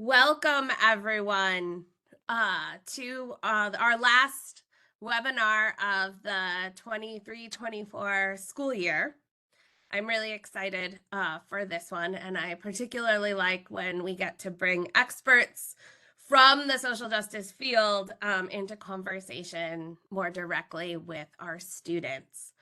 Welcome, everyone, to our last webinar of the 23-24 school year. I'm really excited for this one, and I particularly like when we get to bring experts from the social justice field into conversation more directly with our students.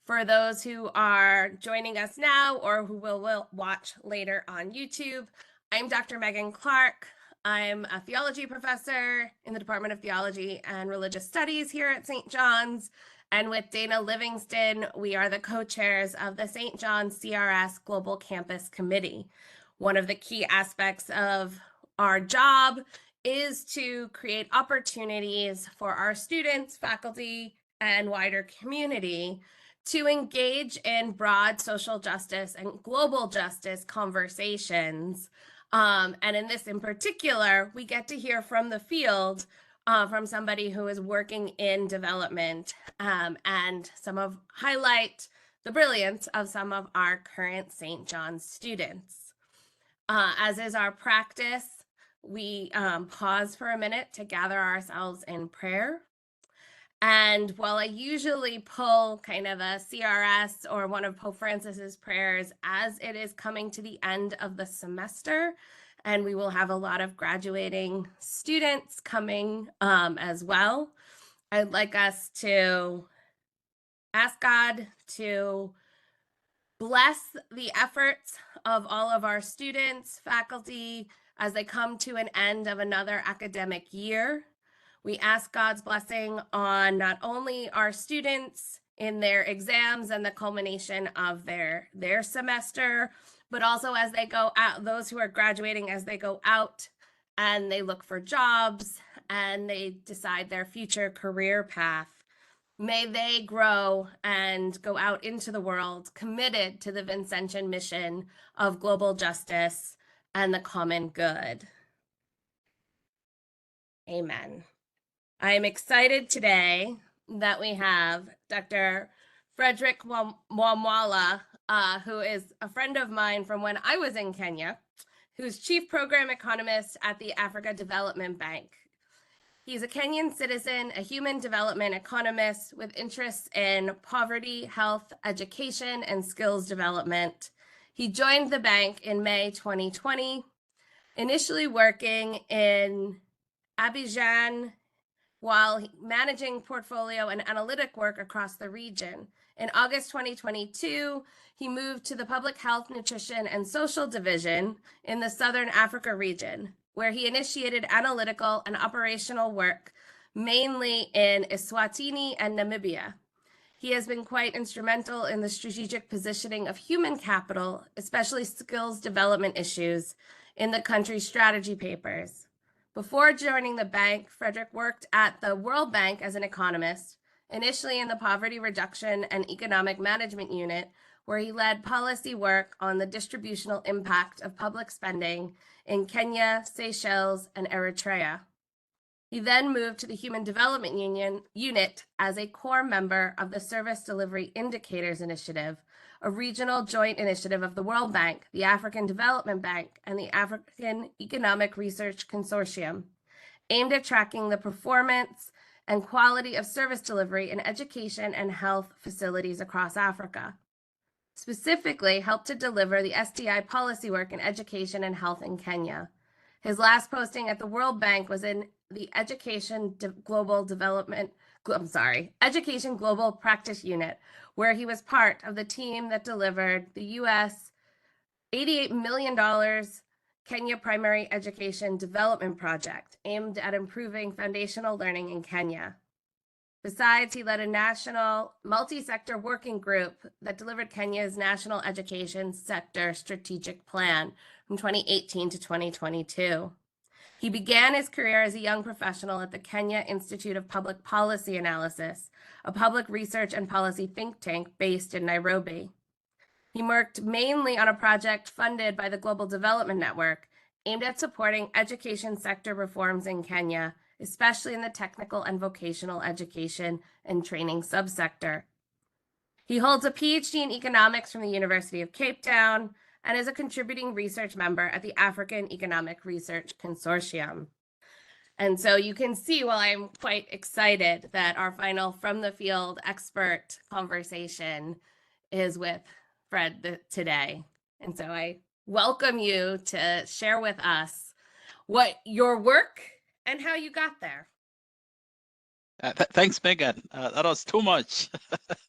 For those who are joining us now or who will watch later on YouTube, I'm Dr. Megan Clark. I'm a theology professor in the Department of Theology and Religious Studies here at St. John's. And with Dana Livingston, we are the co-chairs of the St. John's CRS Global Campus Committee. One of the key aspects of our job is to create opportunities for our students, faculty, and wider community to engage in broad social justice and global justice conversations. And in this in particular, we get to hear from the field, from somebody who is working in development, and highlight the brilliance of some of our current St. John's students. As is our practice, we pause for a minute to gather ourselves in prayer. And while I usually pull kind of a CRS or one of Pope Francis's prayers as it is coming to the end of the semester, and we will have a lot of graduating students coming as well, I'd like us to ask God to bless the efforts of all of our students, faculty, as they come to an end of another academic year. We ask God's blessing on not only our students in their exams and the culmination of their semester, but also as they go out, those who are graduating as they go out and they look for jobs and they decide their future career path. May they grow and go out into the world committed to the Vincentian mission of global justice and the common good. Amen. I am excited today that we have Dr. Fredrick Wamalwa, who is a friend of mine from when I was in Kenya, who's Chief Program Economist at the Africa Development Bank. He's a Kenyan citizen, a human development economist with interests in poverty, health, education, and skills development. He joined the bank in May 2020, initially working in Abidjan, while managing portfolio and analytic work across the region. In August 2022, he moved to the Public Health, Nutrition, and Social Division in the Southern Africa region, where he initiated analytical and operational work, mainly in Eswatini and Namibia. He has been quite instrumental in the strategic positioning of human capital, especially skills development issues, in the country's strategy papers. Before joining the bank, Fredrick worked at the World Bank as an economist, initially in the Poverty Reduction and Economic Management Unit, where he led policy work on the distributional impact of public spending in Kenya, Seychelles, and Eritrea. He then moved to the Human Development Unit as a core member of the Service Delivery Indicators Initiative, a regional joint initiative of the World Bank, the African Development Bank, and the African Economic Research Consortium, aimed at tracking the performance and quality of service delivery in education and health facilities across Africa. Specifically, helped to deliver the SDI policy work in education and health in Kenya. His last posting at the World Bank was in the Education Global Practice Unit, where he was part of the team that delivered the US $88 million Kenya Primary Education Development Project, aimed at improving foundational learning in Kenya. Besides, he led a national multi-sector working group that delivered Kenya's National Education Sector Strategic Plan from 2018 to 2022. He began his career as a young professional at the Kenya Institute of Public Policy Analysis, a public research and policy think tank based in Nairobi. He worked mainly on a project funded by the Global Development Network, aimed at supporting education sector reforms in Kenya, especially in the technical and vocational education and training subsector. He holds a PhD in economics from the University of Cape Town, and is a contributing research member at the African Economic Research Consortium. And so you can see, while I'm quite excited that our final From the Field expert conversation is with Fred today. And so I welcome you to share with us what your work and how you got there. Thanks, Megan. That was too much.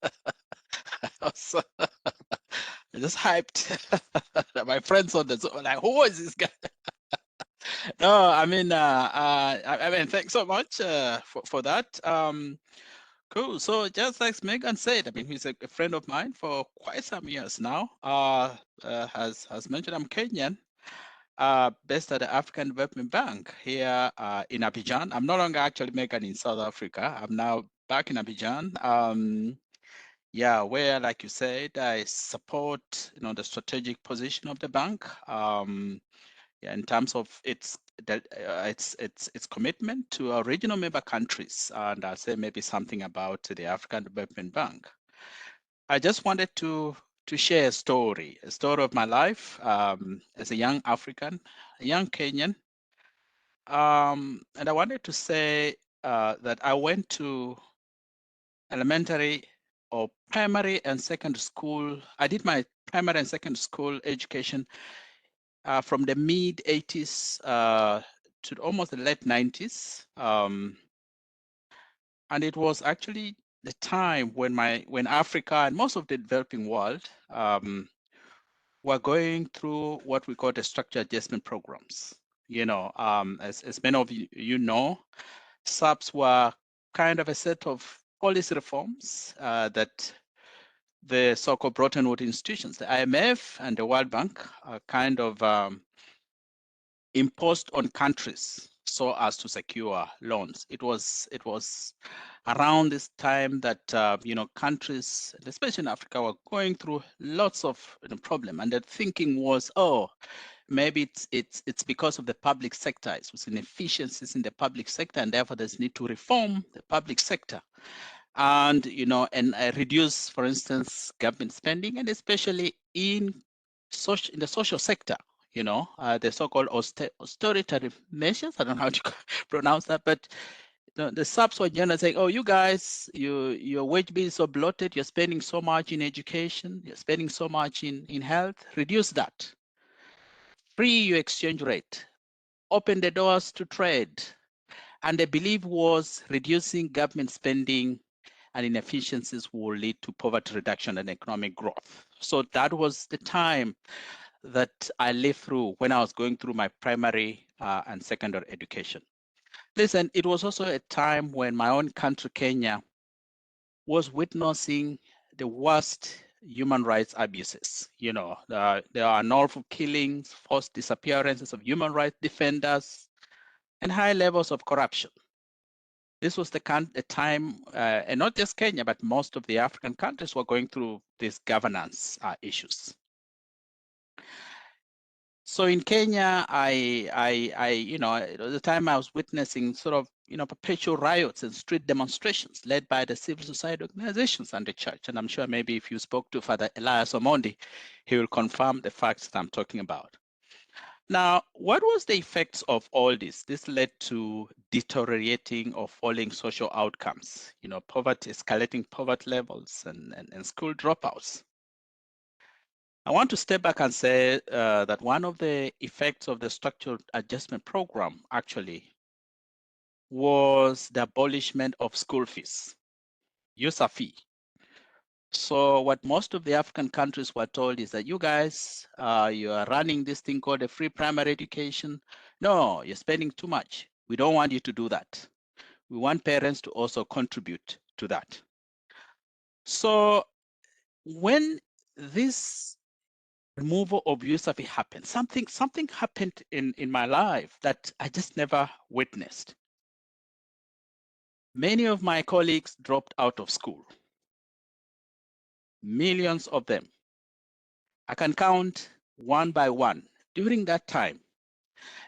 I was just hyped. My friends on the Zoom, like, who is this guy? No, I mean, thanks so much for that. Cool. So just like Megan said, I mean, he's a friend of mine for quite some years now. Has mentioned, I'm Kenyan, based at the African Development Bank here in Abidjan. I'm no longer actually Megan in South Africa. I'm now back in Abidjan. Yeah, where, like you said, I support, the strategic position of the bank. Yeah, in terms of its commitment to our regional member countries, and I'll say maybe something about the African Development Bank. I just wanted to share a story of my life as a young African, a young Kenyan, and I wanted to say that I went to elementary or primary and secondary school. I did my primary and secondary school education from the mid 80s to almost the late 90s. And it was actually the time when Africa and most of the developing world were going through what we call the structure adjustment programs. As many of you know, SAPs were kind of a set of policy reforms that the so-called Bretton Woods institutions, the IMF and the World Bank, kind of imposed on countries so as to secure loans. It was around this time that countries, especially in Africa, were going through lots of problem, and the thinking was, oh, maybe it's because of the public sector. It was inefficiencies in the public sector, and therefore there's need to reform the public sector, and reduce, for instance, government spending, and especially in the social sector. The so-called austerity measures. I don't know how to pronounce that, but the subs were generally saying, "Oh, you guys, your wage bill is so bloated. You're spending so much in education. You're spending so much in health. Reduce that. Free your exchange rate. Open the doors to trade." And the belief was reducing government spending and inefficiencies will lead to poverty reduction and economic growth. So that was the time that I lived through when I was going through my primary and secondary education. Listen, it was also a time when my own country, Kenya, was witnessing the worst human rights abuses. There are unlawful killings, forced disappearances of human rights defenders, and high levels of corruption. This was the time, and not just Kenya, but most of the African countries were going through these governance issues. So in Kenya, the time I was witnessing sort of, perpetual riots and street demonstrations led by the civil society organizations and the church. And I'm sure maybe if you spoke to Father Elias Omondi, he will confirm the facts that I'm talking about. Now, what was the effects of all this? This led to deteriorating or falling social outcomes, poverty, escalating poverty levels and school dropouts. I want to step back and say that one of the effects of the structural adjustment program actually was the abolishment of school fees, user fee. So what most of the African countries were told is that you guys, you are running this thing called a free primary education. No, you're spending too much. We don't want you to do that. We want parents to also contribute to that. So when this removal of user fee happened, something happened in my life that I just never witnessed. Many of my colleagues dropped out of school. Millions of them. I can count one by one during that time.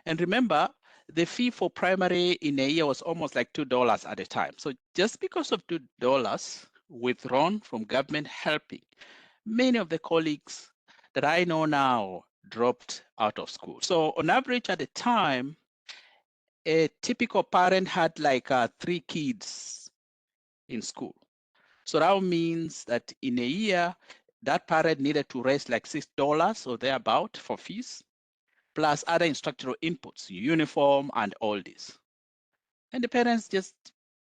And remember, the fee for primary in a year was almost like $2 at a time. So just because of $2 withdrawn from government helping, many of the colleagues that I know now dropped out of school. So on average at the time, a typical parent had like 3 kids in school. So that means that in a year, that parent needed to raise like $6 or thereabout for fees, plus other instructional inputs, uniform and all this. And the parents just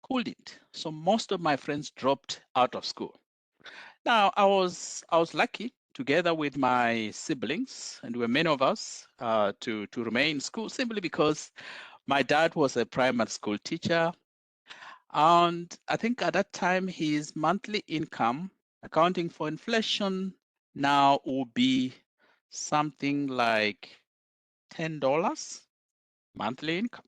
couldn't. So most of my friends dropped out of school. Now I was lucky together with my siblings, and there were many of us to remain in school simply because my dad was a primary school teacher. And I think at that time, his monthly income, accounting for inflation, now would be something like $10 monthly income.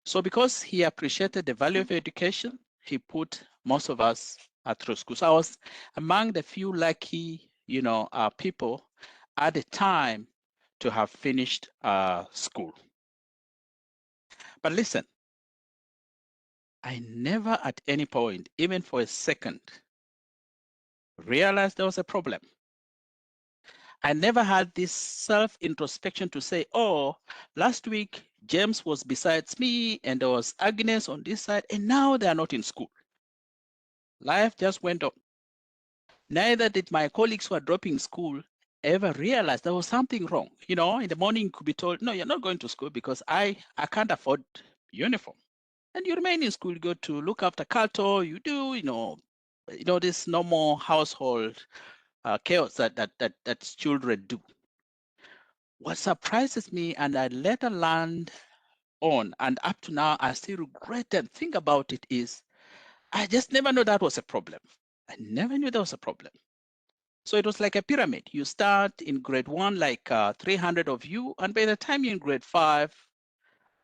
So because he appreciated the value of education, he put most of us through school. So I was among the few lucky, people at the time to have finished school. But listen, I never at any point, even for a second, realized there was a problem. I never had this self-introspection to say, oh, last week James was besides me and there was Agnes on this side, and now they are not in school. Life just went on. Neither did my colleagues who are dropping school ever realize there was something wrong. In the morning you could be told, no, you're not going to school because I can't afford uniform. And you remain in school, you go to look after cattle, you do, this normal household chaos that children do. What surprises me, and I later learned on, and up to now, I still regret and think about it, is I just never knew that was a problem. I never knew there was a problem. So it was like a pyramid. You start in grade 1, like 300 of you, and by the time you're in grade 5,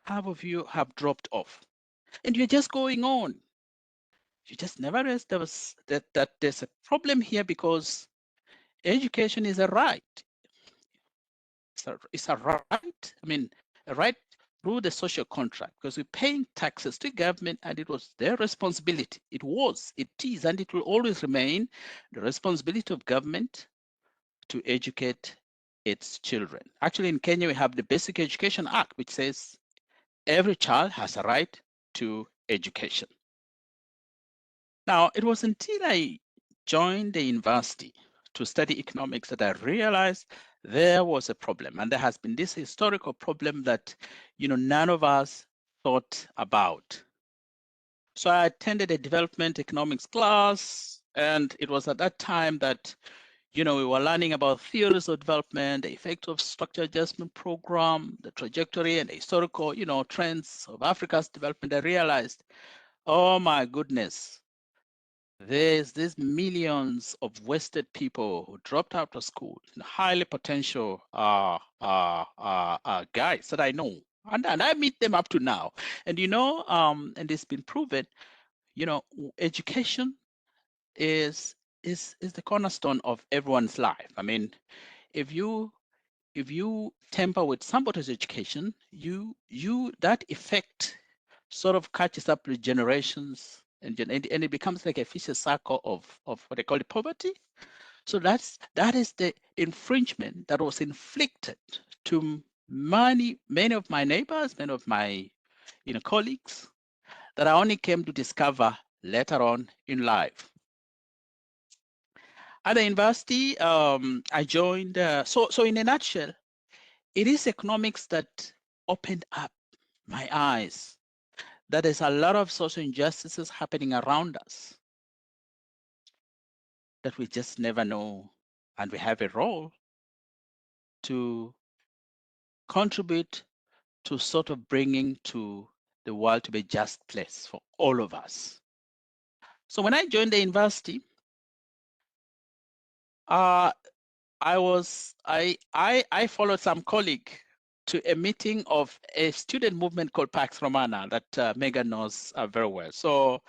half of you have dropped off. And you're just going on. You just never realized that there's a problem here because education is a right. It's a right. I mean, a right through the social contract because we're paying taxes to government and it was their responsibility. It was, it is, and it will always remain the responsibility of government to educate its children. Actually, in Kenya, we have the Basic Education Act, which says every child has a right to education. Now, it was until I joined the university to study economics that I realized there was a problem. And there has been this historical problem that, none of us thought about. So I attended a development economics class, and it was at that time that, we were learning about theories of development, the effect of structure adjustment program, the trajectory and the historical, trends of Africa's development. I realized, oh my goodness, there's these millions of wasted people who dropped out of school, highly potential guys that I know, and I meet them up to now. And and it's been proven, education is the cornerstone of everyone's life. I mean, if you tamper with somebody's education, that effect sort of catches up with generations, and it becomes like a vicious circle of what they call the poverty. So that is the infringement that was inflicted to many of my neighbors, many of my colleagues, that I only came to discover later on in life. At the university, I joined. So in a nutshell, it is economics that opened up my eyes that there's a lot of social injustices happening around us that we just never know, and we have a role to contribute to sort of bringing to the world to be a just place for all of us. So when I joined the university, I followed some colleague to a meeting of a student movement called Pax Romana that Megan knows very well. So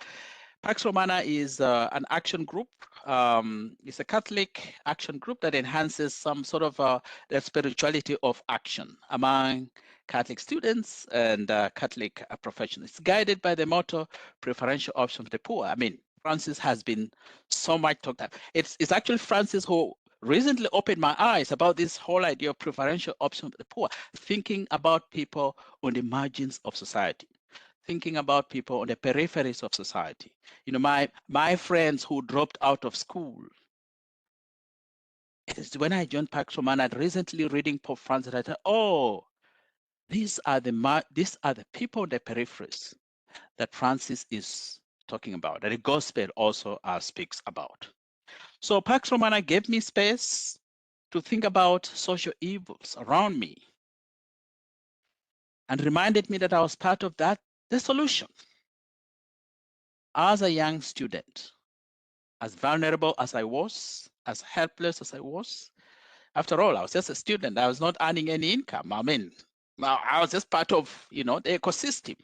Pax Romana is an action group. It's a Catholic action group that enhances some sort of the spirituality of action among Catholic students and Catholic professionals. It's guided by the motto, preferential option for the poor. I mean, Francis has been so much talked about. It's actually Francis who recently opened my eyes about this whole idea of preferential option for the poor, thinking about people on the margins of society, thinking about people on the peripheries of society. You know, my friends who dropped out of school. It is when I joined Pax Romana and recently reading Pope Francis, I thought, oh, these are the people on the peripheries that Francis is talking about, that the gospel also speaks about. So Pax Romana gave me space to think about social evils around me and reminded me that I was part of the solution. As a young student, as vulnerable as I was, as helpless as I was, after all, I was just a student. I was not earning any income. I mean, I was just part of, the ecosystem.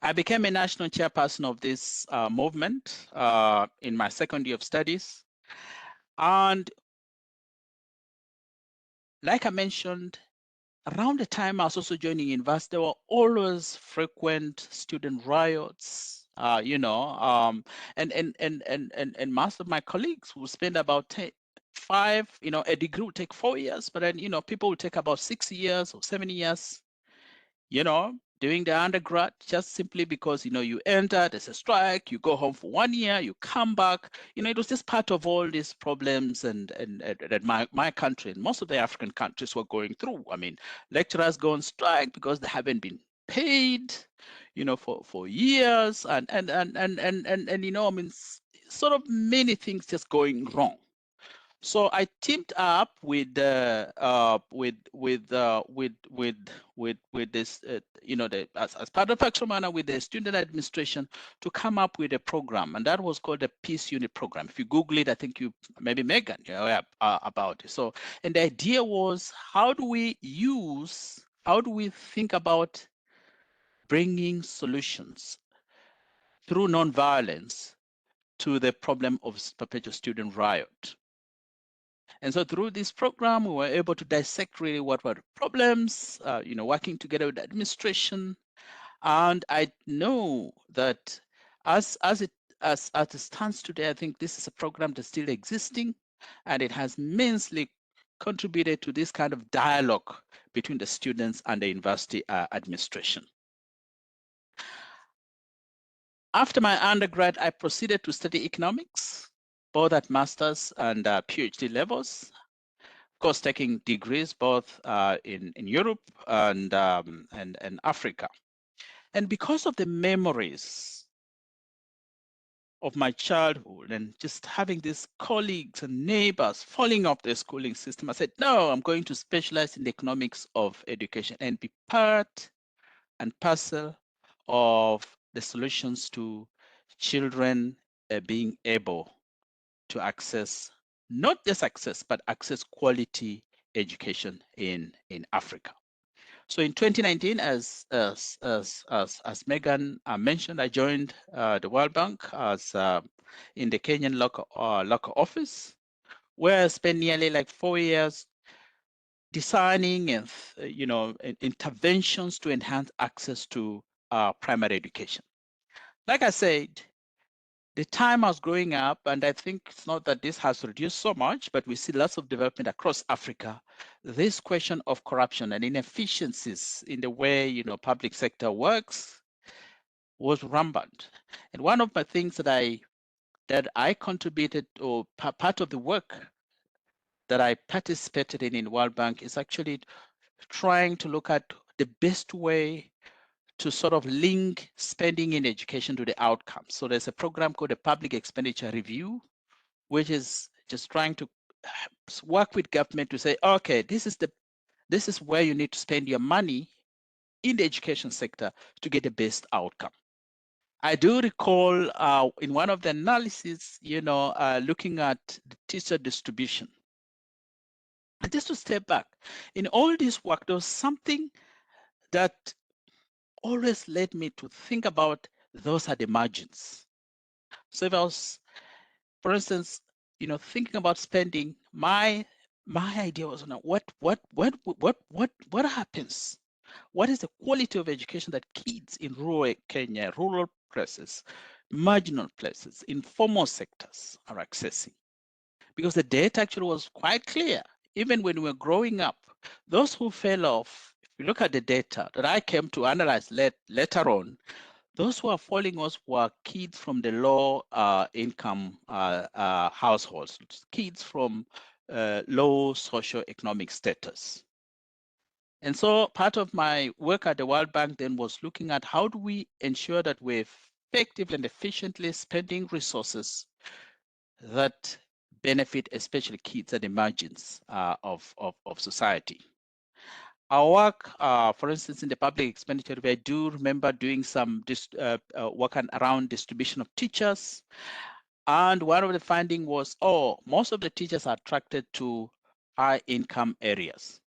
I became a national chairperson of this movement in my second year of studies. And like I mentioned, around the time I was also joining university, there were always frequent student riots, and most of my colleagues will spend about 5, a degree will take 4 years, but then, people will take about 6 years or 7 years, doing the undergrad, just simply because, you enter, there's a strike, you go home for 1 year, you come back. It was just part of all these problems and that my country and most of the African countries were going through. I mean, lecturers go on strike because they haven't been paid, for years, I mean, sort of many things just going wrong. So I teamed up with this as part of Pax Romana with the student administration to come up with a program, and that was called the Peace Unit Program. If you Google it, I think you maybe Megan, about it. So, and the idea was, how do we think about bringing solutions through nonviolence to the problem of perpetual student riot? And so through this program, we were able to dissect really what were the problems, working together with the administration. And I know that as it stands today, I think this is a program that's still existing, and it has immensely contributed to this kind of dialogue between the students and the university administration. After my undergrad, I proceeded to study economics, both at master's and PhD levels. Of course, taking degrees both in Europe and Africa. And because of the memories of my childhood and just having these colleagues and neighbors falling off the schooling system, I said, no, I'm going to specialize in the economics of education and be part and parcel of the solutions to children being able to access, not just access, but access quality education in Africa. So in 2019, as Megan mentioned, I joined the World Bank as in the Kenyan local office, where I spent nearly like 4 years designing and interventions to enhance access to primary education. Like I said, the time I was growing up, and I think it's not that this has reduced so much, but we see lots of development across Africa. This question of corruption and inefficiencies in the way public sector works was rampant. And one of my things that I contributed, or part of the work that I participated in World Bank, is actually trying to look at the best way to sort of link spending in education to the outcomes. So there's a program called the Public Expenditure Review, which is just trying to work with government to say, okay, this is where you need to spend your money in the education sector to get the best outcome. I do recall in one of the analyses, looking at the teacher distribution. And just to step back, in all this work, there was something that always led me to think about those are the margins. So if I was, for instance, thinking about spending, my idea was, what happens? What is the quality of education that kids in rural Kenya, rural places, marginal places, informal sectors are accessing? because the data actually was quite clear. Even when we were growing up, those who fell off, if you look at the data that I came to analyze later on, those who are falling off were kids from the low income households, kids from low socioeconomic status. And so part of my work at the World Bank then was looking at how do we ensure that we're effectively and efficiently spending resources that benefit especially kids at the margins of society. Our work, for instance, in the public expenditure, I do remember doing some work around distribution of teachers. And one of the findings was, most of the teachers are attracted to high income areas.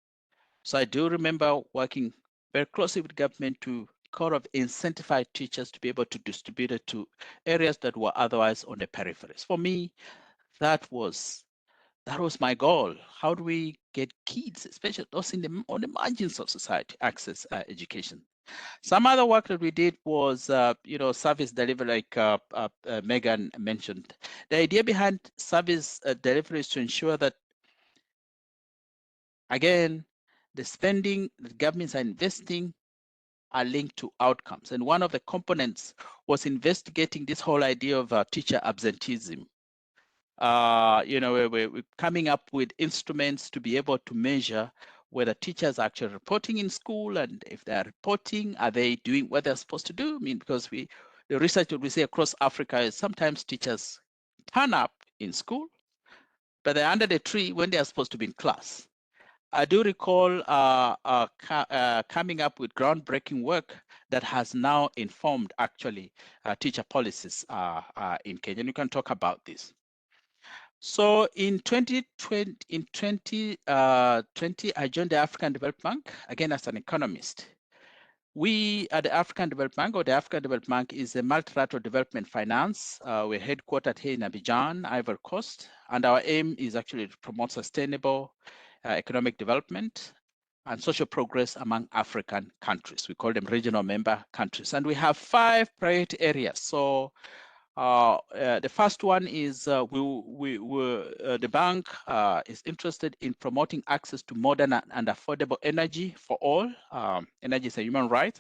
So I do remember working very closely with government to kind of incentivize teachers to be able to distribute it to areas that were otherwise on the peripheries. For me, that was my goal. How do we get kids, especially those on the margins of society, access education? Some other work that we did was, service delivery, like Megan mentioned. The idea behind service delivery is to ensure that, again, the spending that governments are investing are linked to outcomes. And one of the components was investigating this whole idea of teacher absenteeism. We're coming up with instruments to be able to measure whether teachers are actually reporting in school, and if they're reporting, are they doing what they're supposed to do? I mean, because the research that we see across Africa is sometimes teachers turn up in school, but they're under the tree when they're supposed to be in class. I do recall coming up with groundbreaking work that has now informed actually teacher policies in Kenya. And you can talk about this. So in 2020, I joined the African Development Bank, again as an economist. We at the African Development Bank, or the African Development Bank, is a multilateral development finance. We're headquartered here in Abidjan, Ivory Coast, and our aim is actually to promote sustainable economic development and social progress among African countries. We call them regional member countries, and we have 5 priority areas. So the first one is the bank is interested in promoting access to modern and affordable energy for all. Energy is a human right.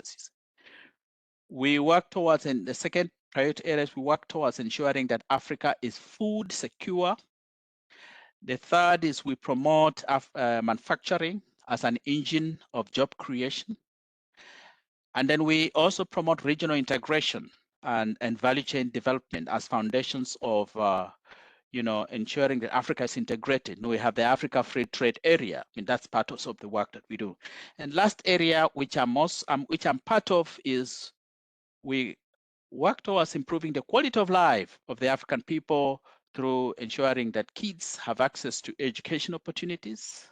We work towards, in the second priority areas, we work towards ensuring that Africa is food secure. The third is we promote manufacturing as an engine of job creation. And then we also promote regional integration and value chain development as foundations of ensuring that Africa is integrated. We have the Africa Free Trade Area. I mean, that's part of the work that we do. And last area, which I'm part of, is we work towards improving the quality of life of the African people through ensuring that kids have access to education opportunities,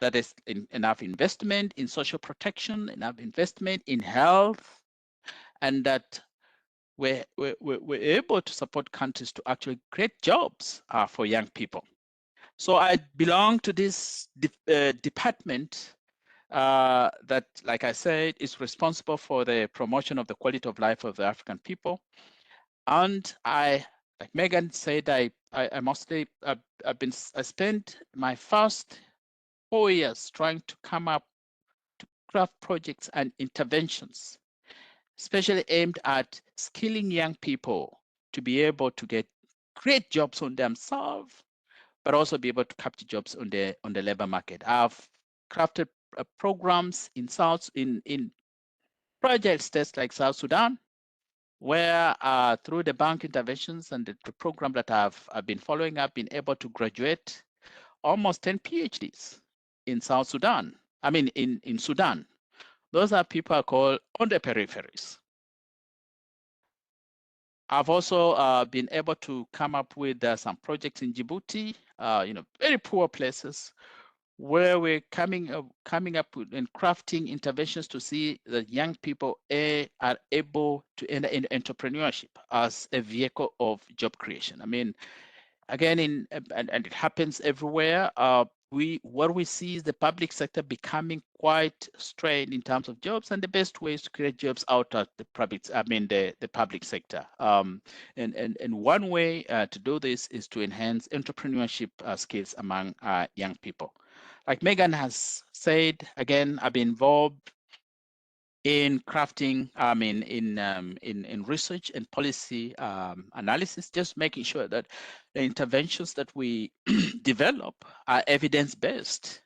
that is enough investment in social protection, enough investment in health, and that we're able to support countries to actually create jobs for young people. So I belong to this department that, like I said, is responsible for the promotion of the quality of life of the African people. And like Megan said, I mostly I spent my first 4 years trying to come up to craft projects and interventions, especially aimed at skilling young people to be able to get great jobs on themselves, but also be able to capture jobs on the labor market. I've crafted programs in project states like South Sudan, where through the bank interventions and the program that I've been following, I've been able to graduate almost 10 PhDs in South Sudan. I mean, in Sudan. Those are people called on the peripheries. I've also been able to come up with some projects in Djibouti, very poor places, where we're coming up with and crafting interventions to see that young people are able to enter in entrepreneurship as a vehicle of job creation. I mean, again, and it happens everywhere. what we see is the public sector becoming quite strained in terms of jobs, and the best way is to create jobs out of the public, the public sector. And one way to do this is to enhance entrepreneurship skills among young people. Like Megan has said, again, I've been involved in crafting, in research and policy analysis, just making sure that the interventions that we develop are evidence-based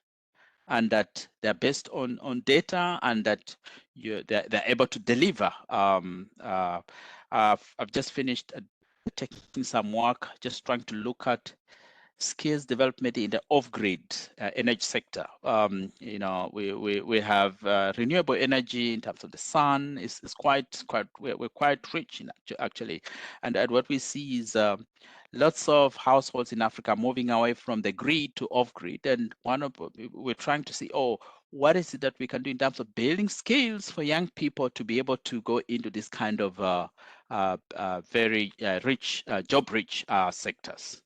and that they're based on data and that they're able to deliver. I've just finished taking some work, just trying to look at skills development in the off-grid energy sector. We have renewable energy in terms of the sun is we're quite rich in actually, and what we see is lots of households in Africa moving away from the grid to off-grid, and we're trying to see, what is it that we can do in terms of building skills for young people to be able to go into this kind of very rich, job-rich sectors.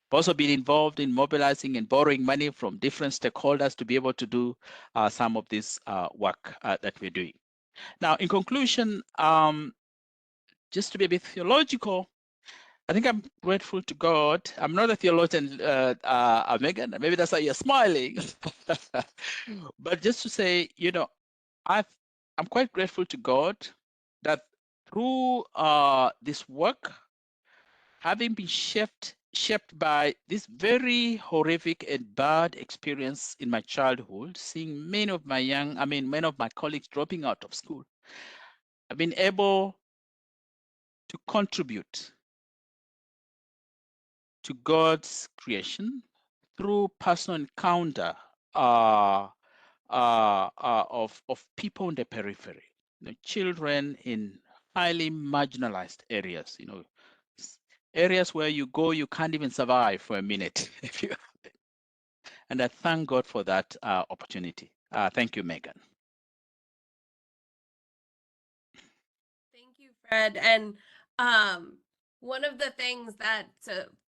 I've also been involved in mobilizing and borrowing money from different stakeholders to be able to do some of this work that we're doing. Now, in conclusion, just to be a bit theological, I think I'm grateful to God. I'm not a theologian, Megan. Maybe that's why you're smiling. But just to say, I'm quite grateful to God that through this work, having been shaped by this very horrific and bad experience in my childhood, seeing many of my colleagues dropping out of school, I've been able to contribute to God's creation through personal encounter of people in the periphery, children in highly marginalized areas, areas where you go, you can't even survive for a minute. And I thank God for that opportunity. Thank you, Megan. Thank you, Fred. And one of the things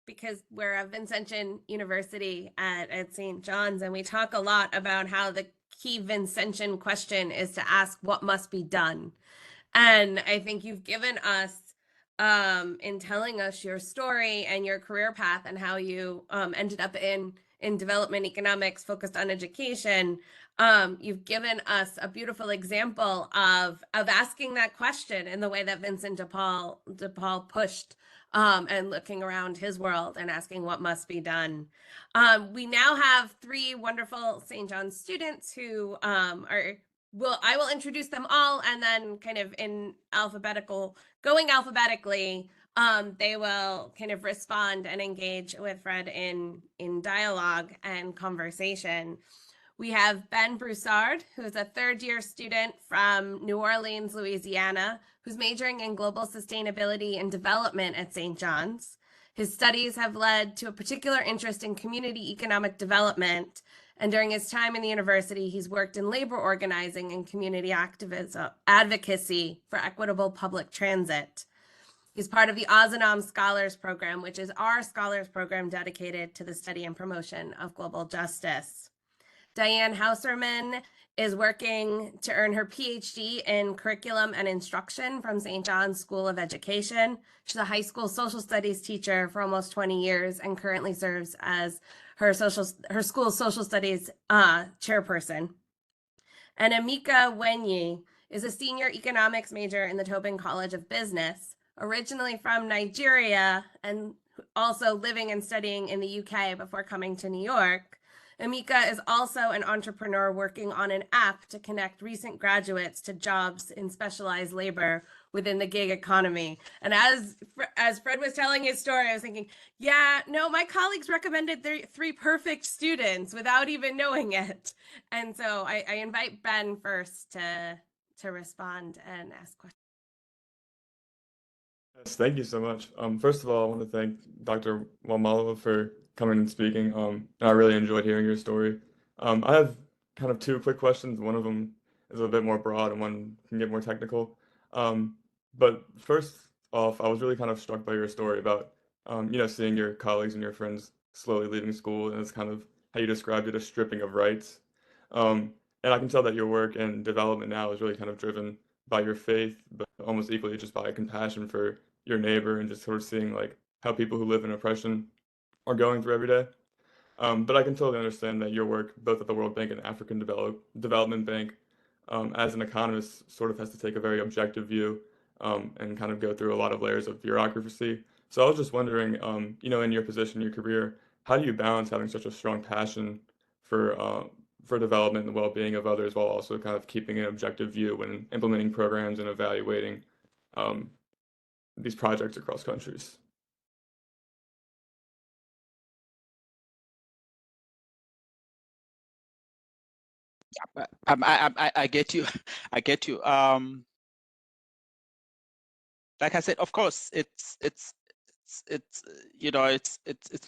because we're a Vincentian University at St. John's, and we talk a lot about how the key Vincentian question is to ask what must be done. And I think you've given us, in telling us your story and your career path and how you ended up in development economics focused on education, you've given us a beautiful example of asking that question in the way that Vincent de Paul pushed, and looking around his world and asking what must be done. We now have three wonderful St. John's students who I will introduce them all, and then kind of going alphabetically, they will kind of respond and engage with Fred in dialogue and conversation. We have Ben Broussard, who is a third-year student from New Orleans, Louisiana, who's majoring in global sustainability and development at St. John's. His studies have led to a particular interest in community economic development, and during his time in the university, he's worked in labor organizing and community advocacy for equitable public transit. He's part of the Ozanam Scholars Program, which is our scholars program dedicated to the study and promotion of global justice. Diane Hauserman is working to earn her PhD in curriculum and instruction from St. John's School of Education. She's a high school social studies teacher for almost 20 years and currently serves as her school's social studies chairperson. And Amika Wenyi is a senior economics major in the Tobin College of Business, originally from Nigeria and also living and studying in the UK before coming to New York. Amika is also an entrepreneur working on an app to connect recent graduates to jobs in specialized labor within the gig economy. And as Fred was telling his story, I was thinking, yeah, no, my colleagues recommended three perfect students without even knowing it. And so I invite Ben first to respond and ask questions. Yes, thank you so much. First of all, I want to thank Dr. Wamalwa for coming and speaking. And I really enjoyed hearing your story. I have kind of two quick questions. One of them is a bit more broad and one can get more technical. But first off, I was really kind of struck by your story about, seeing your colleagues and your friends slowly leaving school, and it's kind of how you described it, a stripping of rights. And I can tell that your work and development now is really kind of driven by your faith, but almost equally just by compassion for your neighbor and just sort of seeing like how people who live in oppression are going through every day. But I can totally understand that your work, both at the World Bank and African Development Bank, as an economist, sort of has to take a very objective view and kind of go through a lot of layers of bureaucracy. So I was just wondering, in your position, your career, how do you balance having such a strong passion for development and the well-being of others while also kind of keeping an objective view when implementing programs and evaluating um, these projects across countries? I get you. I get you. Like I said, of course, it's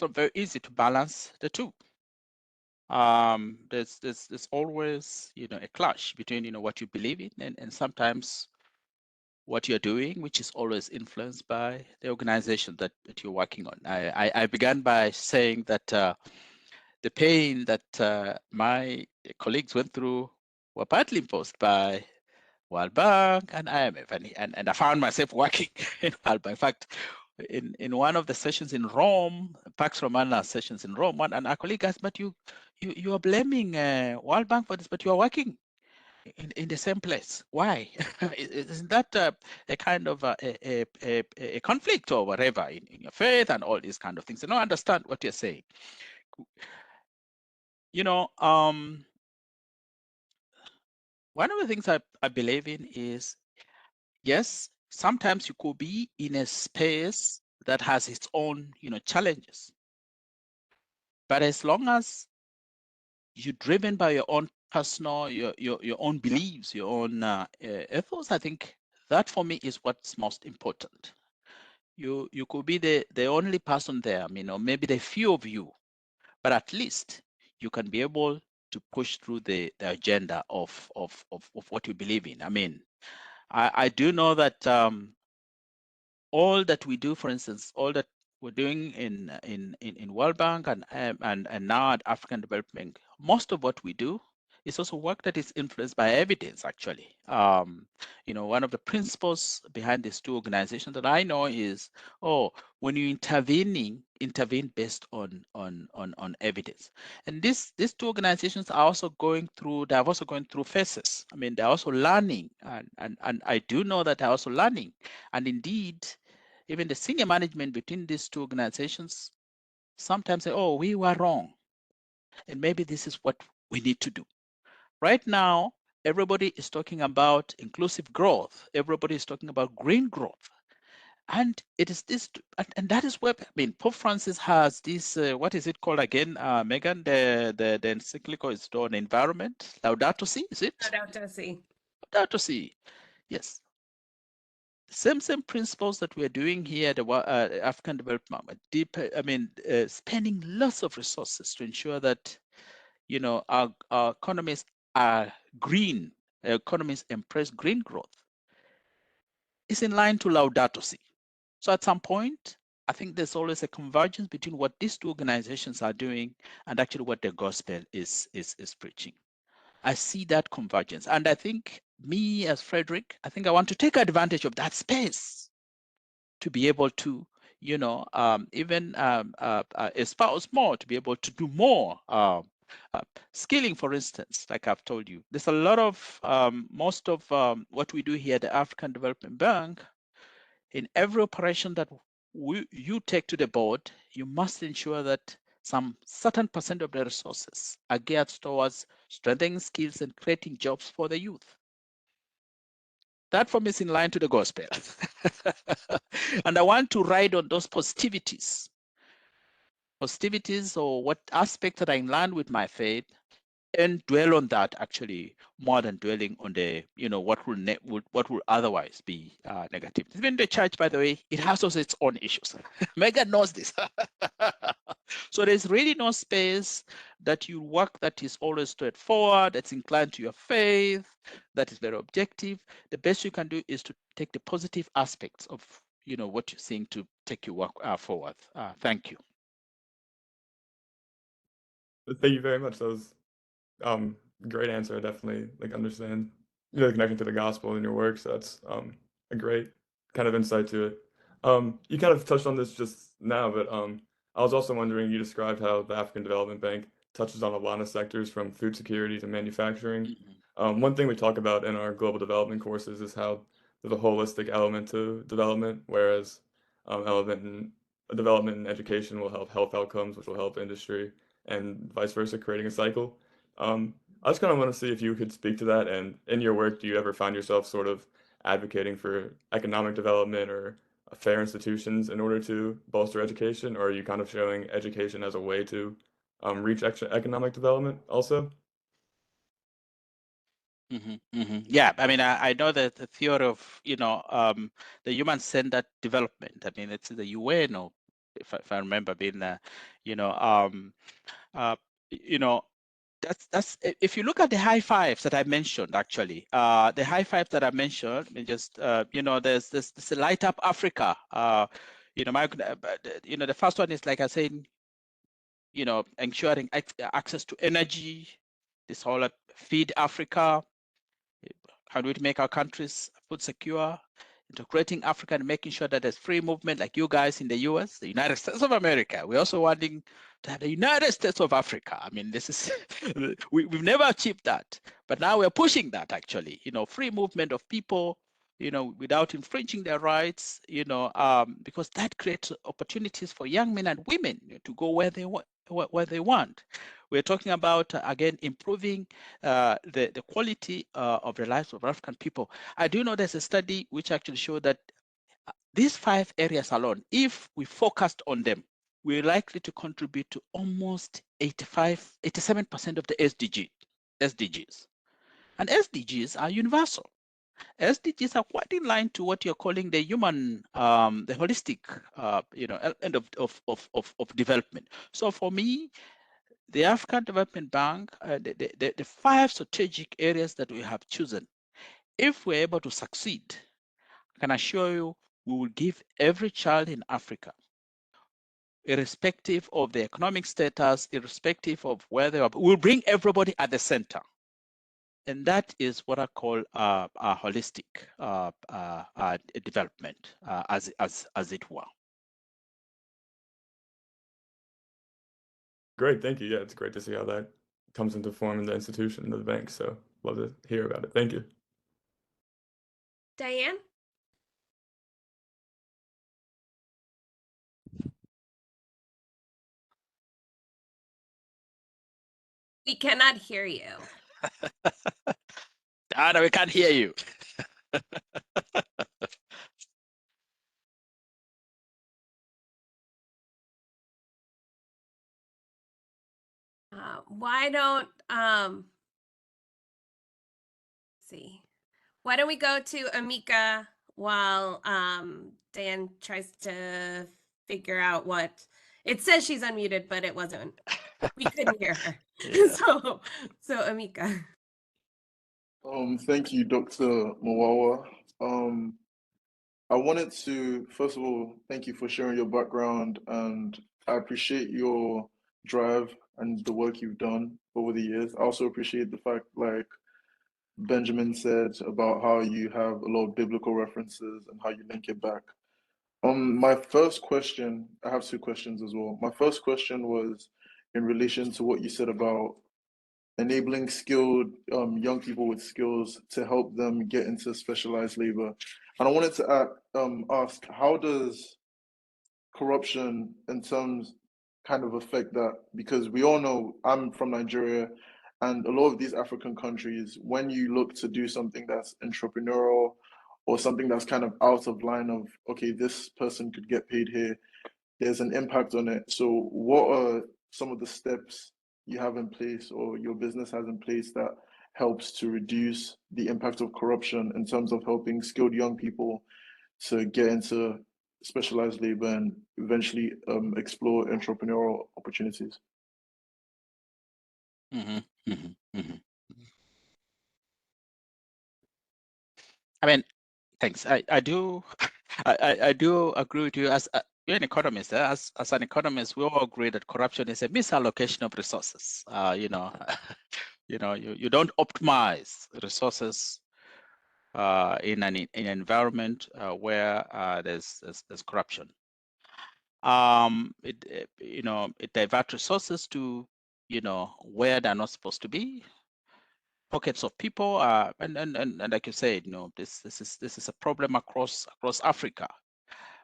not very easy to balance the two. There's always a clash between what you believe in and sometimes what you're doing, which is always influenced by the organization that you're working on. I began by saying that the pain that my colleagues went through were partly imposed by World Bank and IMF, and I found myself working in World Bank. In fact, in one of the sessions in Rome, Pax Romana sessions in Rome, and our colleague asked, "But you are blaming World Bank for this, but you are working in the same place. Why? Isn't that a kind of a conflict or whatever in your faith and all these kind of things?" I don't understand what you're saying. One of the things I believe in is, yes, sometimes you could be in a space that has its own, challenges. But as long as you're driven by your own personal, your own beliefs, your own ethos, I think that for me is what's most important. You could be the only person there, or maybe the few of you, but at least you can be able to push through the agenda of what you believe in. I do know that all that we do, for instance, all that we're doing in World Bank and now at African Development Bank, most of what we do is also work that is influenced by evidence. Actually, one of the principles behind these two organizations that I know is, when you intervene based on evidence. And these two organizations are also going through. They have also going through phases. They're also learning, and I do know that they're also learning. And indeed, even the senior management between these two organizations sometimes say, "Oh, we were wrong, and maybe this is what we need to do." Right now, everybody is talking about inclusive growth. Everybody is talking about green growth. And it is this, and that is where, Pope Francis has this, what is it called again, Megan? The encyclical is on environment, Laudato Si, is it? Laudato Si. Laudato Si, yes. Same principles that we're doing here at the African Development, spending lots of resources to ensure that our economies are green, our economies embrace green growth, is in line to Laudato Si. So at some point, I think there's always a convergence between what these two organizations are doing and actually what the gospel is preaching. I see that convergence, and I think me as Fredrick, I think I want to take advantage of that space to be able to, even espouse more, to be able to do more. Skilling, for instance, like I've told you, there's a lot of, most of what we do here at the African Development Bank, in every operation that you take to the board, you must ensure that some certain percent of the resources are geared towards strengthening skills and creating jobs for the youth. That for me is in line to the gospel. And I want to ride on those positivities or what aspects that are in line with my faith, and dwell on that actually more than dwelling on the what will otherwise be negative. Even the church, by the way, it has also its own issues. Megan knows this. So there's really no space that you work that is always straightforward, that's inclined to your faith, that is very objective. The best you can do is to take the positive aspects of what you're seeing to take your work forward. Thank you. Thank you very much. That was great answer. I definitely understand the connection to the gospel in your work. So that's a great kind of insight to it. You kind of touched on this just now, but I was also wondering, you described how the African Development Bank touches on a lot of sectors from food security to manufacturing. One thing we talk about in our global development courses is how there's a holistic element to development, whereas development and education will help health outcomes, which will help industry, and vice versa, creating a cycle. I just kind of want to see if you could speak to that. And in your work, do you ever find yourself sort of advocating for economic development or fair institutions in order to bolster education, or are you kind of showing education as a way to reach economic development also? Yeah, I mean, I know that the theory of, the human-centered development. I mean, it's the UN, or if I remember being, you know, you know, that's if you look at the high fives that I mentioned, actually, the high fives that I mentioned, I mean, just there's this Light Up Africa. The first one is, like I said, ensuring access to energy. This whole Feed Africa. How do we make our countries food secure? Integrating Africa and making sure that there's free movement, like you guys in the US, the United States of America. We're also wanting to have the United States of Africa. I mean, this is, we've never achieved that, but now we're pushing that, actually, free movement of people, without infringing their rights, because that creates opportunities for young men and women to go where they want. We're talking about, again, improving the quality of the lives of African people. I do know there's a study which actually showed that these 5 areas alone, if we focused on them, we're likely to contribute to almost 87% of the SDGs. And SDGs are universal. SDGs are quite in line to what you're calling the human, the holistic, end of development. So for me, the African Development Bank, the 5 strategic areas that we have chosen, if we're able to succeed, I can assure you, we will give every child in Africa, irrespective of the economic status, irrespective of where they are, we'll bring everybody at the center. And that is what I call a holistic development, as it were. Great, thank you. Yeah, it's great to see how that comes into form in the institution of the bank. So love to hear about it. Thank you. Diane? We cannot hear you. Anna, we can't hear you. Why don't see? Why don't we go to Amika while Dan tries to figure out what it says? She's unmuted, but it wasn't. We couldn't hear her. Yeah. So Amika. Thank you, Dr. Mawawa. I wanted to, first of all, thank you for sharing your background, and I appreciate your drive and the work you've done over the years. I also appreciate the fact, like Benjamin said, about how you have a lot of biblical references and how you link it back. My first question, I have 2 questions as well. My first question was in relation to what you said about enabling skilled young people with skills to help them get into specialized labor. And I wanted to ask, how does corruption in terms kind of affect that? Because we all know, I'm from Nigeria, and a lot of these African countries, when you look to do something that's entrepreneurial or something that's kind of out of line of, okay, this person could get paid here, there's an impact on it. So what are some of the steps you have in place or your business has in place that helps to reduce the impact of corruption in terms of helping skilled young people to get into specialized labor and eventually explore entrepreneurial opportunities? I mean, thanks. I do I do agree with you. As You're an economist. As an economist, we all agree that corruption is a misallocation of resources. You don't optimize resources in an environment where there's corruption. It diverts resources to where they're not supposed to be. Pockets of people, and like you said, this is a problem across Africa.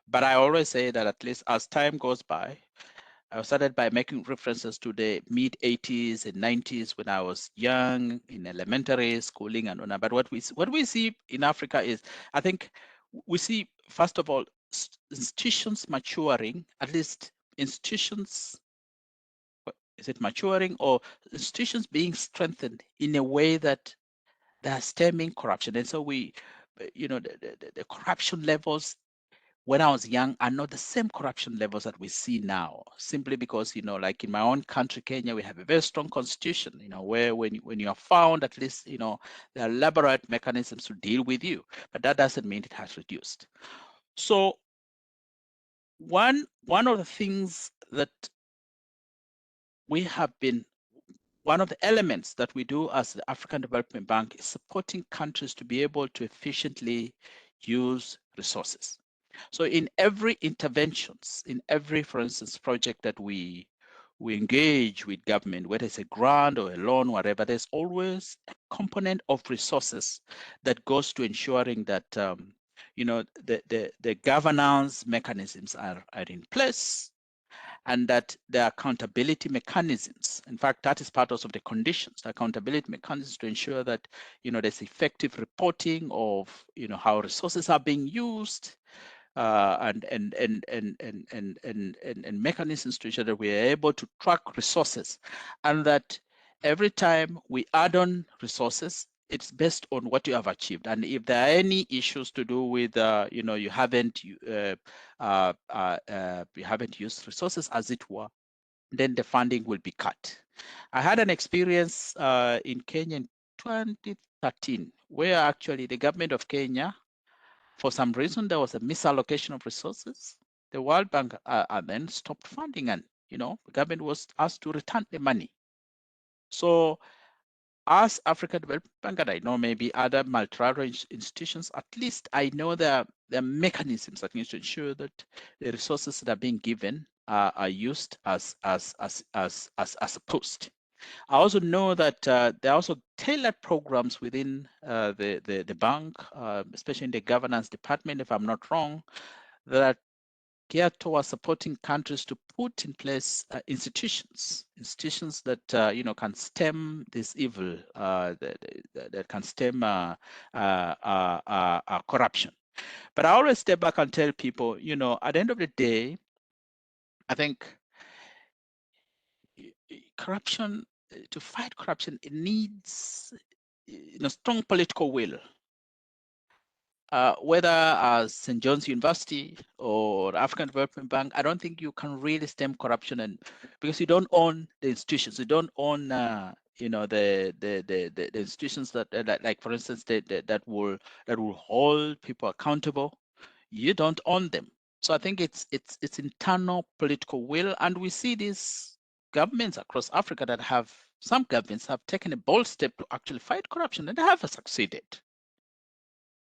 But I always say that at least as time goes by, I started by making references to the mid 80s and 90s when I was young in elementary schooling and on. But what we see in Africa is, I think we see, first of all, institutions maturing, at least institutions, is it maturing, or institutions being strengthened in a way that they are stemming corruption. And so the corruption levels when I was young are not the same corruption levels that we see now, simply because, like in my own country, Kenya, we have a very strong constitution, where when you are found, at least, there are elaborate mechanisms to deal with you, but that doesn't mean it has reduced. So one of the things that we have been, one of the elements that we do as the African Development Bank is supporting countries to be able to efficiently use resources. So in every interventions, in every, for instance, project that we engage with government, whether it's a grant or a loan, whatever, there's always a component of resources that goes to ensuring that the governance mechanisms are in place, and that the accountability mechanisms, in fact, that is part also of the conditions, the accountability mechanisms to ensure that there's effective reporting of how resources are being used, and mechanisms to ensure that we are able to track resources, and that every time we add on resources, it's based on what you have achieved. And if there are any issues to do with, you haven't used resources as it were, then the funding will be cut. I had an experience in Kenya in 2013, where actually the government of Kenya, for some reason, there was a misallocation of resources. The World Bank then stopped funding, and the government was asked to return the money. So, as African Development Bank, and I know maybe other multilateral institutions, at least I know there are mechanisms that need to ensure that the resources that are being given are used as supposed. I also know that there are also tailored programs within the bank, especially in the governance department, if I'm not wrong, that are geared towards supporting countries to put in place institutions that can stem this evil, that can stem corruption. But I always step back and tell people, at the end of the day, I think corruption, to fight corruption, it needs strong political will. Whether as St. John's University or African Development Bank, I don't think you can really stem corruption, and because you don't own the institutions, you don't own the institutions that like for instance that will hold people accountable. You don't own them. So I think it's internal political will, and we see these governments across Africa that some governments have taken a bold step to actually fight corruption, and they have succeeded.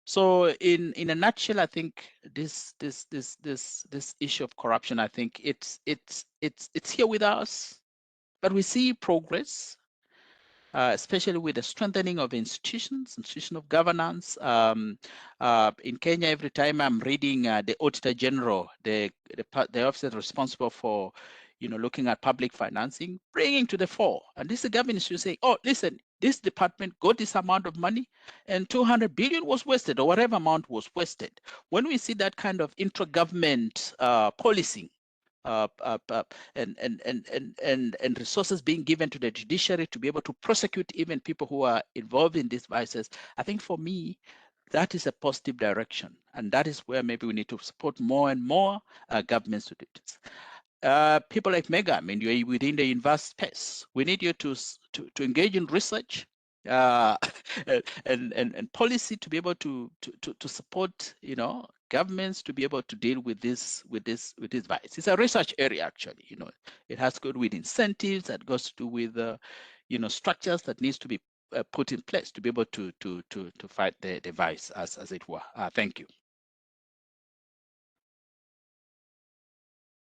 So in a nutshell, I think this issue of corruption, I think it's here with us, but we see progress, especially with the strengthening of institution of governance. In Kenya, every time I'm reading the Auditor General, the officer responsible for looking at public financing, bringing to the fore, and this is the government should say, oh, listen, this department got this amount of money and 200 billion was wasted, or whatever amount was wasted. When we see that kind of intra-government policing, and resources being given to the judiciary to be able to prosecute even people who are involved in these vices, I think for me, that is a positive direction. And that is where maybe we need to support more and more governments to do this. People like Mega, I mean, you're within the university space. We need you to engage in research and policy to be able to support, governments to be able to deal with this virus. It's a research area, actually. It has to do with incentives, that goes to do with structures that needs to be put in place to be able to fight the virus, as it were. Thank you.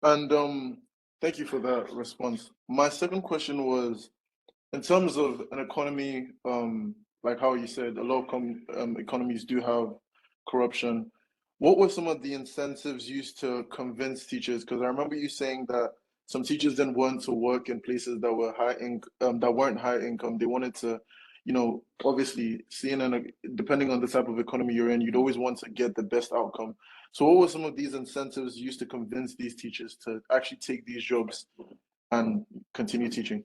And thank you for that response. My second question was, in terms of an economy, like how you said, a lot of economies do have corruption. What were some of the incentives used to convince teachers? Because I remember you saying that some teachers didn't want to work in places that were that weren't high income. They wanted to, obviously, depending on the type of economy you're in, you'd always want to get the best outcome. So what were some of these incentives used to convince these teachers to actually take these jobs and continue teaching?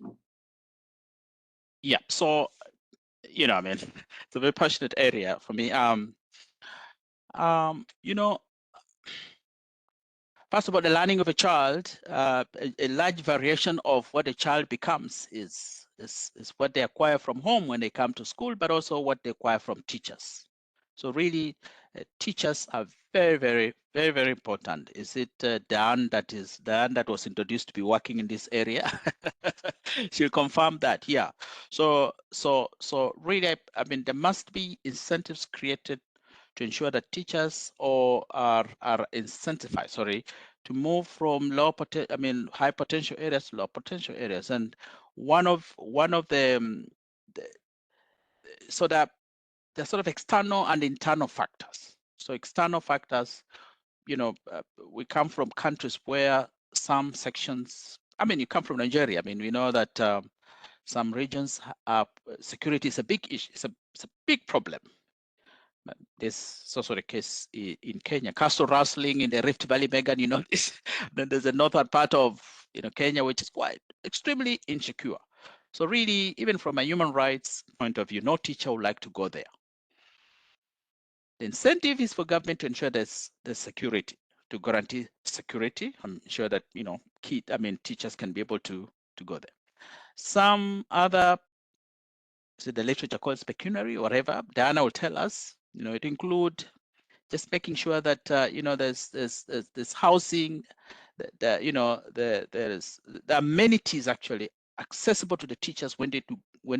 Yeah, so I mean, it's a very passionate area for me. First of all, the learning of a child, a large variation of what a child becomes is what they acquire from home when they come to school, but also what they acquire from teachers. So really, teachers are very, very, very, very important. Is it Dan that was introduced to be working in this area? She'll confirm that. Yeah. So really, I mean, there must be incentives created to ensure that teachers are incentivized, to move from high potential areas to low potential areas. And one of the so that there are sort of external and internal factors. So external factors, we come from countries where some sections, you come from Nigeria. We know that some regions security is a big issue. It's a big problem. This also the case in Kenya. Castle rustling in the Rift Valley, Megan, this. Then there's a northern part of Kenya, which is quite extremely insecure. So really, even from a human rights point of view, no teacher would like to go there. The incentive is for government to ensure there's security, to guarantee security and ensure that teachers can be able to go there. Some other, so the literature calls pecuniary, whatever. Diana will tell us. It include just making sure that there's housing, the amenities actually accessible to the teachers when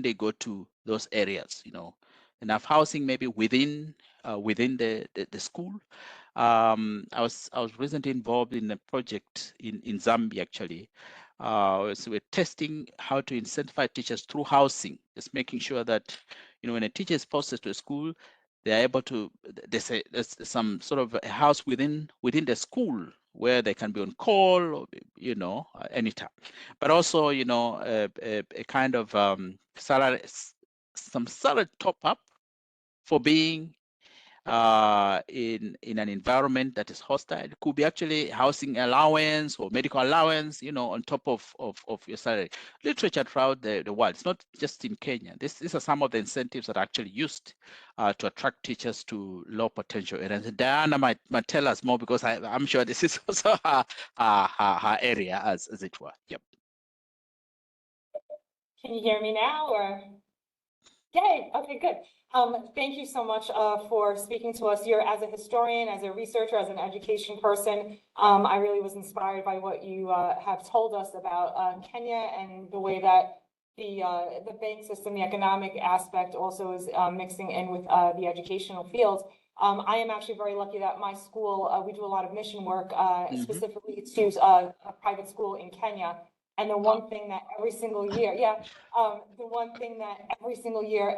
they go to those areas. Enough housing maybe within the school. I was recently involved in a project in Zambia actually. So we're testing how to incentivize teachers through housing, just making sure that when a teacher is posted to a school, they're able to, there's some sort of a house within the school where they can be on call, or, anytime. But also, a kind of salary, some salary top up for being in an environment that is hostile. It could be actually housing allowance or medical allowance, on top of your salary. Literature throughout the world, it's not just in Kenya. These are some of the incentives that are actually used to attract teachers to low potential areas. And Diana might tell us more, because I'm sure this is also her area, as it were. Yep. Can you hear me now, or? Yay, okay, good. Thank you so much for speaking to us here. As a historian, as a researcher, as an education person, I really was inspired by what you have told us about Kenya and the way that the bank system, the economic aspect also is mixing in with the educational field. I am actually very lucky that my school, we do a lot of mission work, specifically to a private school in Kenya. And the one thing that every single year,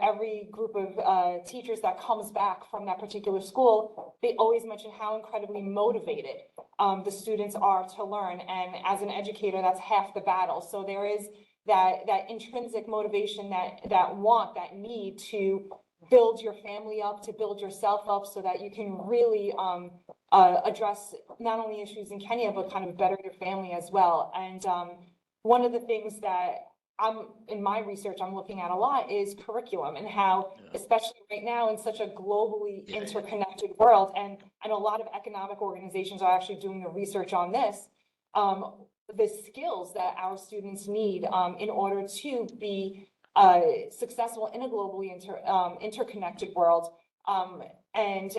every group of teachers that comes back from that particular school, they always mention how incredibly motivated the students are to learn. And as an educator, that's half the battle. So there is that intrinsic motivation, that want, that need to build your family up, to build yourself up, so that you can really address not only issues in Kenya, but kind of better your family as well. And one of the things that in my research I'm looking at a lot is curriculum, and how, especially right now in such a globally interconnected world, and a lot of economic organizations are actually doing the research on this, the skills that our students need in order to be successful in a globally interconnected world. And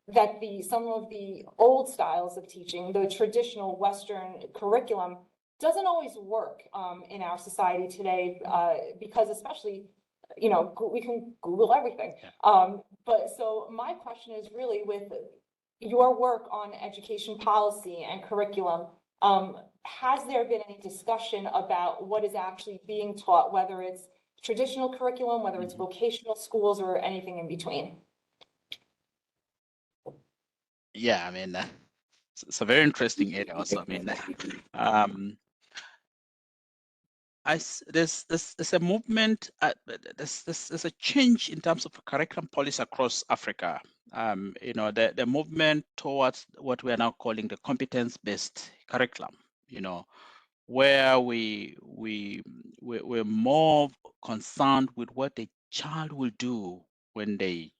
that some of the old styles of teaching, the traditional Western curriculum, doesn't always work in our society today, because especially, we can Google everything. But so my question is really, with your work on education policy and curriculum, has there been any discussion about what is actually being taught, whether it's traditional curriculum, whether it's vocational schools, or anything in between? Yeah, I mean, it's a very interesting area also. I mean, there's a movement, there's a change in terms of curriculum policy across Africa. The movement towards what we are now calling the competence-based curriculum, where we're more concerned with what the child will do when they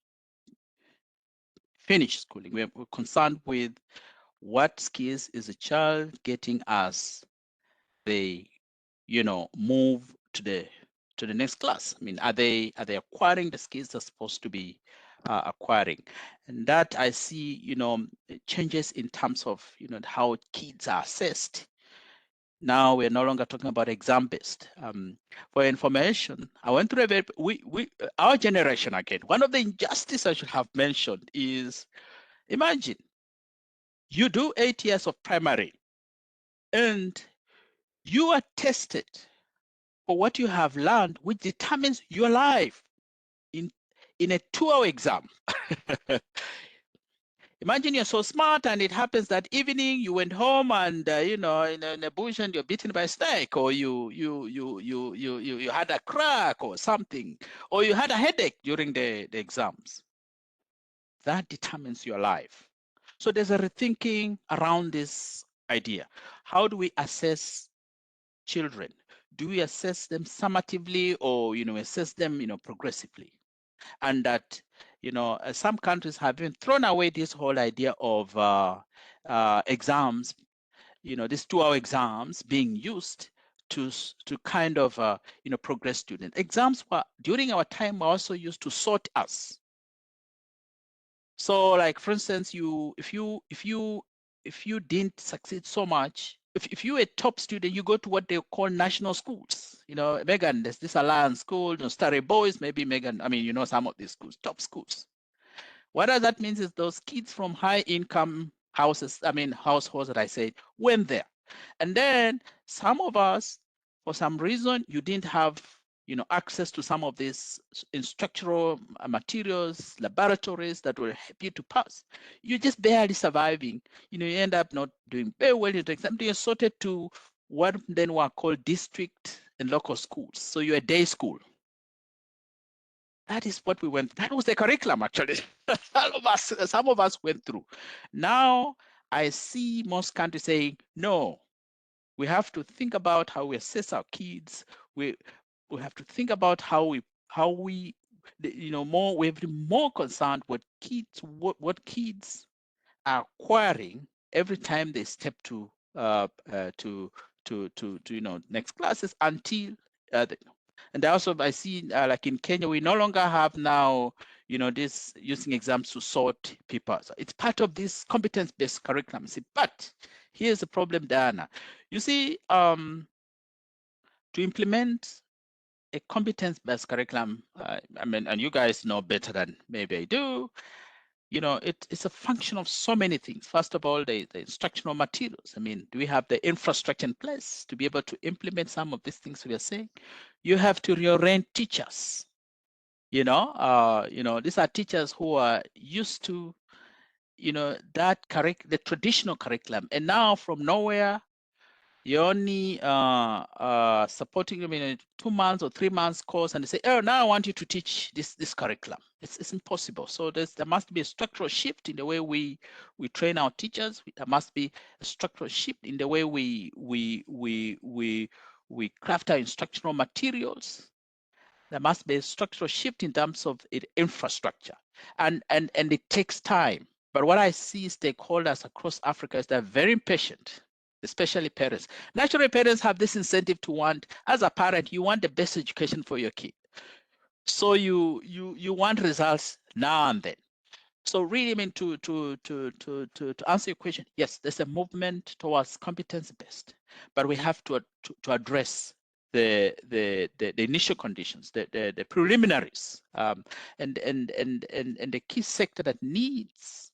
finish schooling. We're concerned with what skills is a child getting as they move to the next class. I mean, are they acquiring the skills they're supposed to be acquiring? And that I see changes in terms of how kids are assessed. Now we're no longer talking about exam based. For information, I went through our generation again. One of the injustices I should have mentioned is, imagine you do 8 years of primary and you are tested for what you have learned, which determines your life in a 2-hour exam. Imagine you're so smart and it happens that evening you went home and in a bush and you're bitten by a snake, or you had a crack or something, or you had a headache during the exams. That determines your life. So there's a rethinking around this idea. How do we assess children? Do we assess them summatively, or assess them progressively? And that some countries have even thrown away this whole idea of exams, these 2-hour exams being used to kind of progress students. Exams were, during our time, were also used to sort us. So, like, for instance, if you didn't succeed so much, if you were a top student, you go to what they call national schools. Megan, there's this Alliance School, Starry Boys, maybe Megan, I mean, some of these schools, top schools. What does that mean is those kids from high income houses, households that I said, went there. And then some of us, for some reason, you didn't have access to some of these instructional materials, laboratories that will help you to pass. You're just barely surviving. You end up not doing very well in the exam. You're sorted to what then were called district and local schools. So you're a day school. That is what we went. That was the curriculum, actually. Some of us went through. Now I see most countries saying, no, we have to think about how we assess our kids. We have to think about how we we have to be more concerned what kids are acquiring every time they step to next classes until and also I see like in Kenya, we no longer have now this using exams to sort people. So it's part of this competence-based curriculum. But here's the problem, Diana. You see, to implement a competence-based curriculum, and you guys know better than maybe I do, it's a function of so many things. First of all, the instructional materials. I mean, do we have the infrastructure in place to be able to implement some of these things we are saying? You have to reorient teachers. These are teachers who are used to, the traditional curriculum, and now from nowhere, you're only supporting them in a 2 months or 3 months course, and they say, oh, now I want you to teach this curriculum. It's impossible. So there must be a structural shift in the way we train our teachers. There must be a structural shift in the way we craft our instructional materials. There must be a structural shift in terms of infrastructure, and it takes time. But what I see stakeholders across Africa is they're very impatient, especially parents. Naturally, parents have this incentive to want, as a parent, you want the best education for your kid. So you want results now and then. So really, I mean, to answer your question, yes, there's a movement towards competence-based, but we have to address the initial conditions, the preliminaries, and the key sector that needs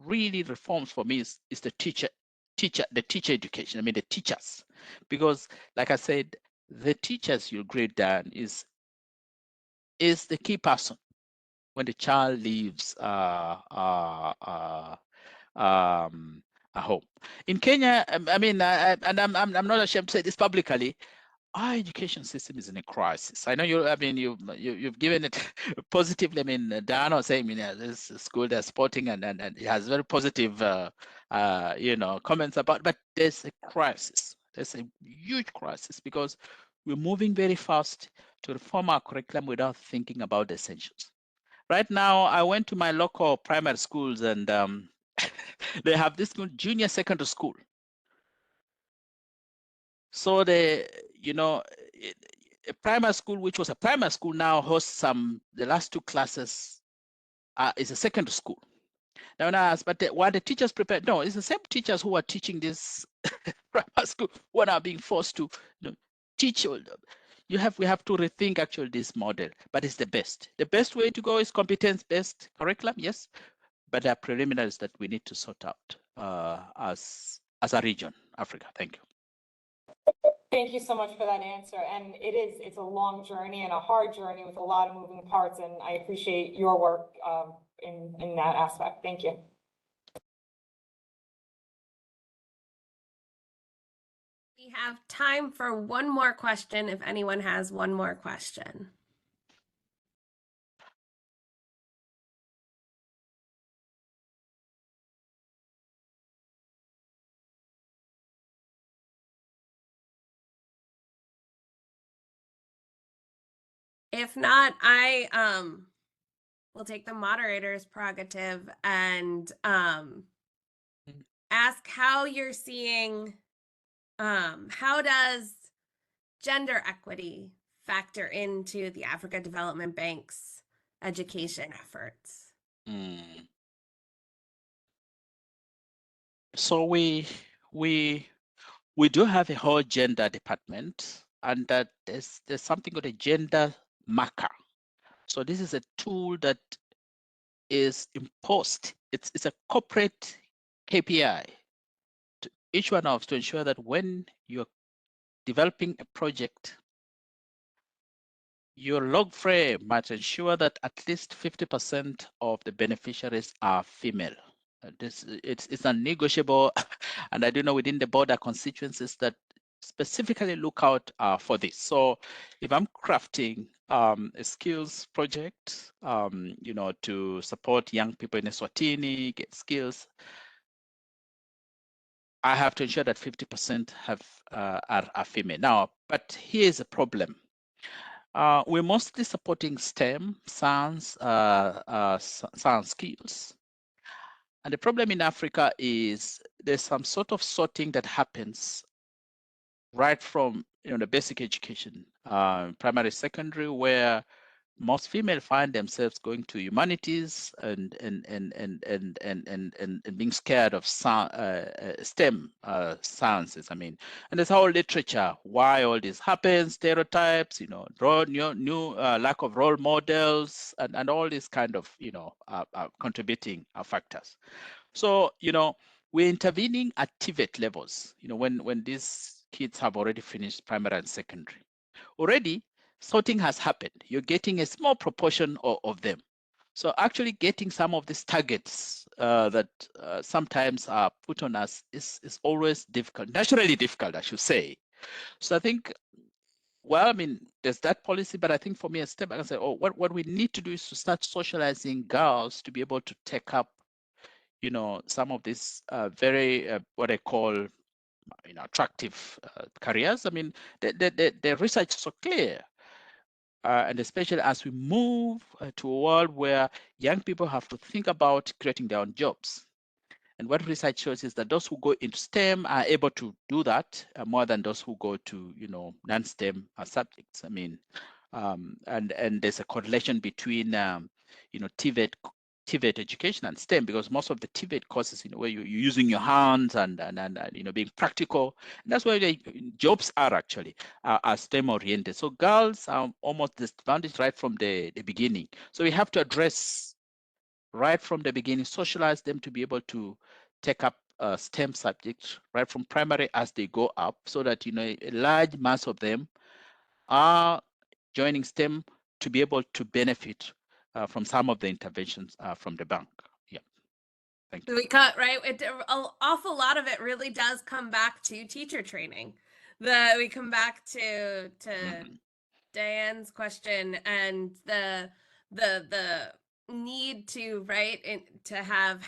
really reforms for me is the teacher education. I mean, the teachers, because like I said, the teachers you grade down is the key person when the child leaves a home. In Kenya, I mean, and I'm not ashamed to say this publicly, our education system is in a crisis. I know you. I mean, you've given it positively. I mean, Diana was saying, this school they're supporting, and it has very positive, comments about. But there's a crisis. There's a huge crisis because we're moving very fast to reform our curriculum without thinking about the essentials. Right now, I went to my local primary schools, and they have this junior secondary school. So a primary school, which was a primary school, now hosts the last two classes is a secondary school. Now I ask, but were the teachers prepared? No, it's the same teachers who are teaching this primary school who are now being forced to teach. We have to rethink actually this model, but it's the best. The best way to go is competence-based curriculum, yes, but there are preliminaries that we need to sort out as a region, Africa. Thank you. Thank you so much for that answer. And it's a long journey and a hard journey with a lot of moving parts. And I appreciate your work in that aspect. Thank you. We have time for one more question if anyone has one more question. If not, I will take the moderator's prerogative and ask how you're seeing, how does gender equity factor into the Africa Development Bank's education efforts? So we do have a whole gender department, and that there's something called a gender marker. So this is a tool that is imposed. It's a corporate KPI to each one of us to ensure that when you're developing a project, your log frame must ensure that at least 50% of the beneficiaries are female. It's unnegotiable, and I do know within the border constituencies that specifically look out for this. So if I'm crafting a skills project, to support young people in Eswatini get skills, I have to ensure that 50% are female. Now, but here's a problem. We're mostly supporting STEM, science skills. And the problem in Africa is there's some sort of sorting that happens right from the basic education, primary, secondary, where most females find themselves going to humanities and being scared of STEM sciences. I mean, and there's whole literature why all this happens, stereotypes, new lack of role models, and all these kind of contributing factors. So we're intervening at TVET levels. When these kids have already finished primary and secondary, already sorting has happened. You're getting a small proportion of them. So actually getting some of these targets that sometimes are put on us is always difficult, naturally difficult, I should say. So I think, well, I mean, there's that policy, but I think for me, a step back and say, what we need to do is to start socializing girls to be able to take up, some of these very, what I call, attractive careers. I mean, the research is so clear. And especially as we move to a world where young people have to think about creating their own jobs. And what research shows is that those who go into STEM are able to do that more than those who go to, non-STEM subjects. I mean, and there's a correlation between TVET education and STEM, because most of the TVET courses, where you're using your hands and being practical. And that's where the jobs are actually are STEM oriented. So girls are almost disadvantaged right from the beginning. So we have to address right from the beginning, socialize them to be able to take up STEM subjects right from primary as they go up, so that a large mass of them are joining STEM to be able to benefit from some of the interventions from the bank. Yeah, thank you. We cut right. An awful lot of it really does come back to teacher training. We come back to Diane's question and the need to to have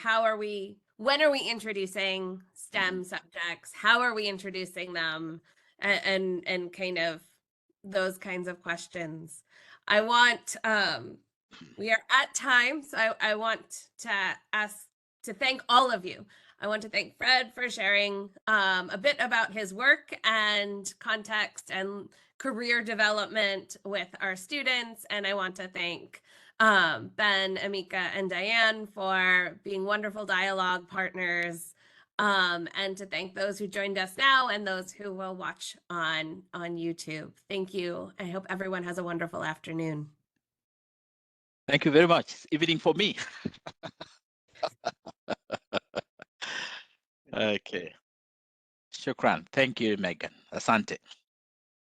when are we introducing STEM subjects? How are we introducing them? And kind of those kinds of questions. I want we are at time, so I want to thank all of you. I want to thank Fred for sharing a bit about his work and context and career development with our students. And I want to thank Ben, Amika, and Diane for being wonderful dialogue partners. And to thank those who joined us now and those who will watch on YouTube. Thank you. I hope everyone has a wonderful afternoon. Thank you very much. It's evening for me. Okay. Shukran. Thank you, Megan. Asante.